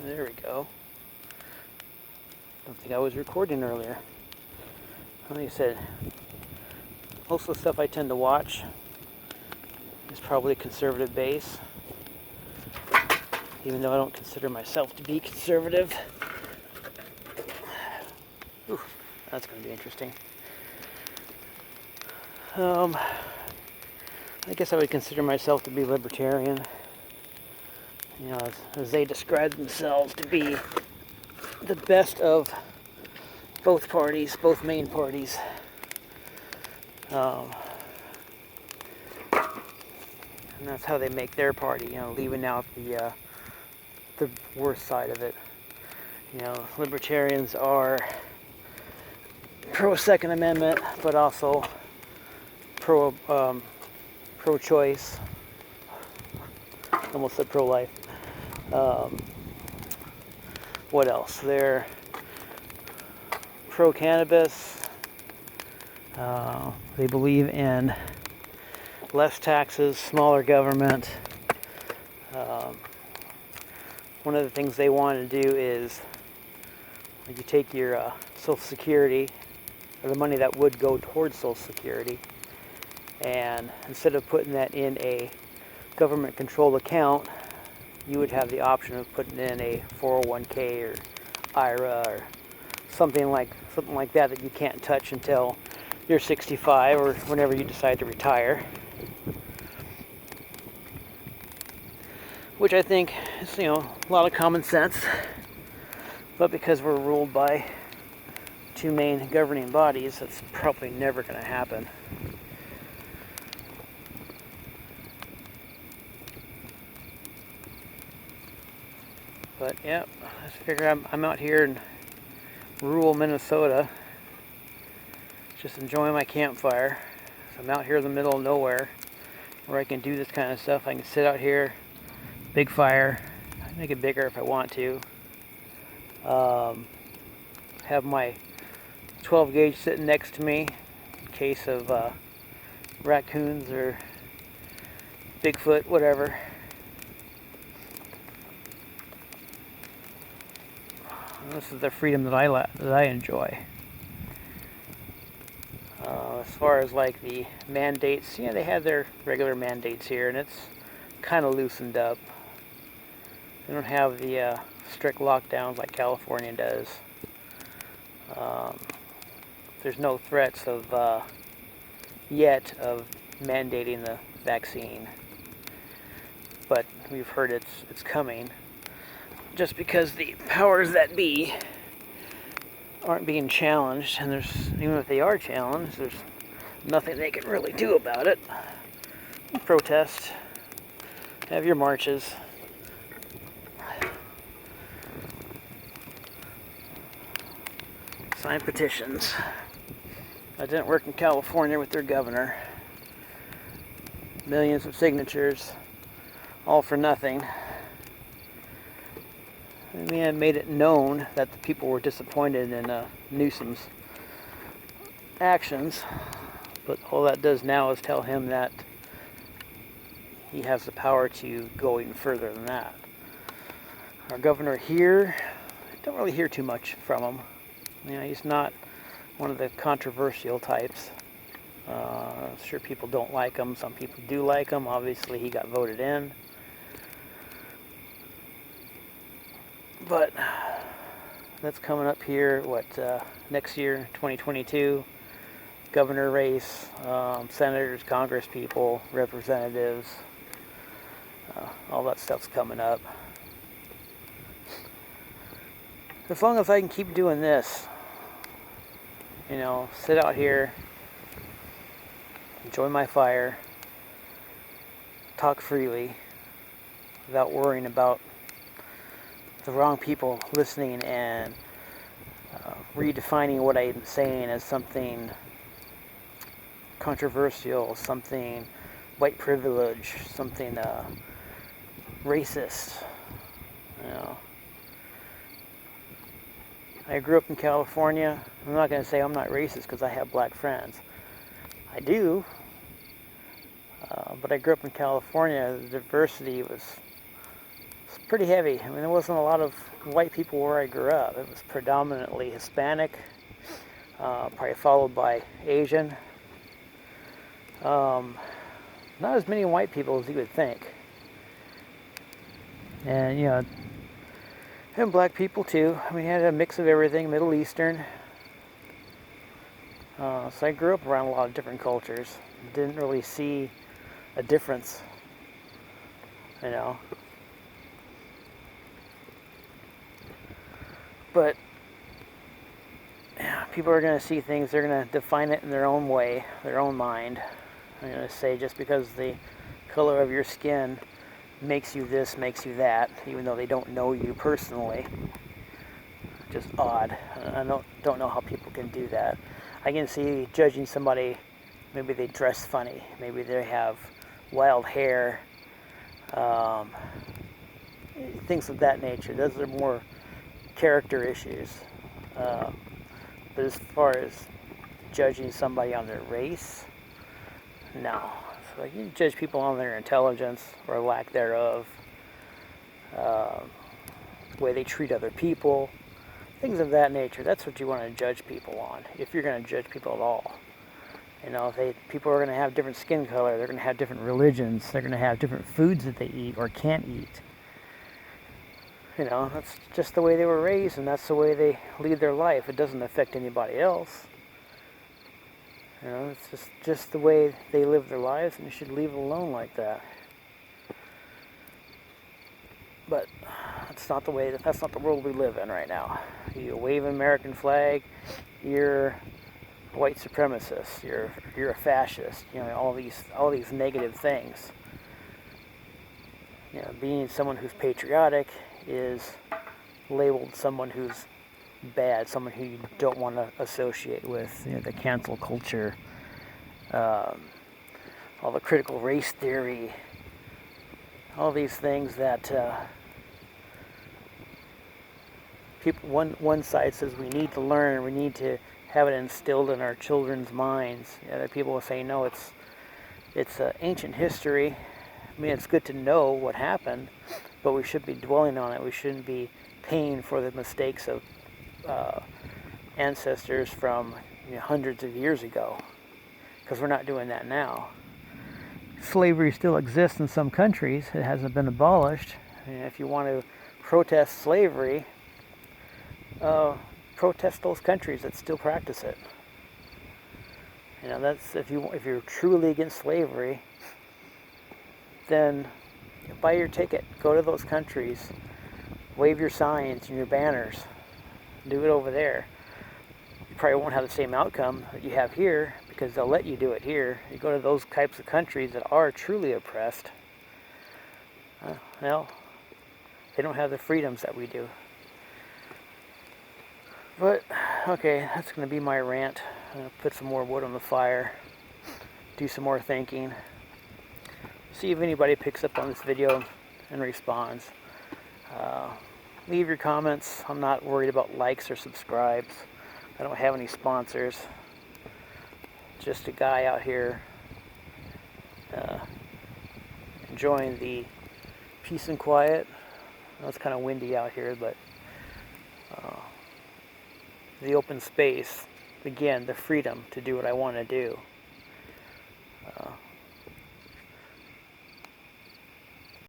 There we go. Don't think I was recording earlier. Like I said, most of the stuff I tend to watch is probably conservative base, even though I don't consider myself to be conservative. Ooh, that's going to be interesting. I guess I would consider myself to be libertarian. You know, as they describe themselves to be the best of both parties, both main parties. And that's how they make their party, you know, leaving out the worst side of it. You know, libertarians are pro-Second Amendment, but also pro-choice. Almost said pro-life. What else? They're pro-cannabis. They believe in less taxes, smaller government. One of the things they want to do is you take your Social Security, or the money that would go towards Social Security, and instead of putting that in a government-controlled account, you would have the option of putting in a 401k or IRA or something like that you can't touch until you're 65 or whenever you decide to retire. Which I think is, you know, a lot of common sense, but because we're ruled by two main governing bodies, that's probably never going to happen. But yeah, I figure I'm out here in rural Minnesota, just enjoying my campfire. So I'm out here in the middle of nowhere where I can do this kind of stuff. I can sit out here, big fire, make it bigger if I want to. Have my 12 gauge sitting next to me in case of raccoons or Bigfoot, whatever. This is the freedom that I enjoy. As far as like the mandates, yeah, they have their regular mandates here, and it's kind of loosened up. They don't have the strict lockdowns like California does. There's no threats of yet of mandating the vaccine, but we've heard it's coming. Just because the powers that be aren't being challenged, and even if they are challenged, there's nothing they can really do about it. Protest, have your marches. Sign petitions. That didn't work in California with their governor. Millions of signatures, all for nothing. The man made it known that the people were disappointed in Newsom's actions, but all that does now is tell him that he has the power to go even further than that. Our governor here, I don't really hear too much from him. You know, he's not one of the controversial types. Sure, people don't like him. Some people do like him. Obviously, he got voted in. But that's coming up here, next year, 2022, governor race, senators, congress people, representatives, all that stuff's coming up. As long as I can keep doing this, you know, sit out here, enjoy my fire, talk freely, without worrying about the wrong people listening and redefining what I'm saying as something controversial, something white privilege, something racist. You know, I grew up in California. I'm not going to say I'm not racist because I have black friends. I do, but I grew up in California. The diversity was pretty heavy. I mean, there wasn't a lot of white people where I grew up. It was predominantly Hispanic, probably followed by Asian. Not as many white people as you would think. And, and black people too. I mean, had a mix of everything, Middle Eastern. So I grew up around a lot of different cultures. Didn't really see a difference, But people are going to see things, they're going to define it in their own way, their own mind. I'm going to say just because the color of your skin makes you this, makes you that, even though they don't know you personally. Just odd. I don't know how people can do that. I can see judging somebody, maybe they dress funny, maybe they have wild hair, things of that nature. Those are more character issues. But as far as judging somebody on their race, no. So you can judge people on their intelligence or lack thereof, the way they treat other people, things of that nature. That's what you want to judge people on, if you're going to judge people at all. People are going to have different skin color, they're going to have different religions, they're going to have different foods that they eat or can't eat. That's just the way they were raised, and that's the way they lead their life. It doesn't affect anybody else. It's just the way they live their lives, and you should leave it alone like that. But that's not the world we live in right now. You wave an American flag, you're a white supremacist, you're a fascist, all these negative things. Being someone who's patriotic is labeled someone who's bad, someone who you don't want to associate with. The cancel culture, all the critical race theory, all these things that people. One side says we need to learn, we need to have it instilled in our children's minds. Other people will say no, it's ancient history. I mean, it's good to know what happened, but we should be dwelling on it. We shouldn't be paying for the mistakes of ancestors from hundreds of years ago, because we're not doing that now. Slavery still exists in some countries. It hasn't been abolished. And if you want to protest slavery, protest those countries that still practice it. That's if you're truly against slavery, then buy your ticket, go to those countries, wave your signs and your banners, do it over there. You probably won't have the same outcome that you have here, because they'll let you do it here. You go to those types of countries that are truly oppressed, well, they don't have the freedoms that we do. But, okay, that's going to be my rant. I'm going to put some more wood on the fire, do some more thinking, see if anybody picks up on this video and responds. Leave your comments. I'm not worried about likes or subscribes. I don't have any sponsors. Just a guy out here enjoying the peace and quiet. It's kind of windy out here, but the open space, again, the freedom to do what I want to do.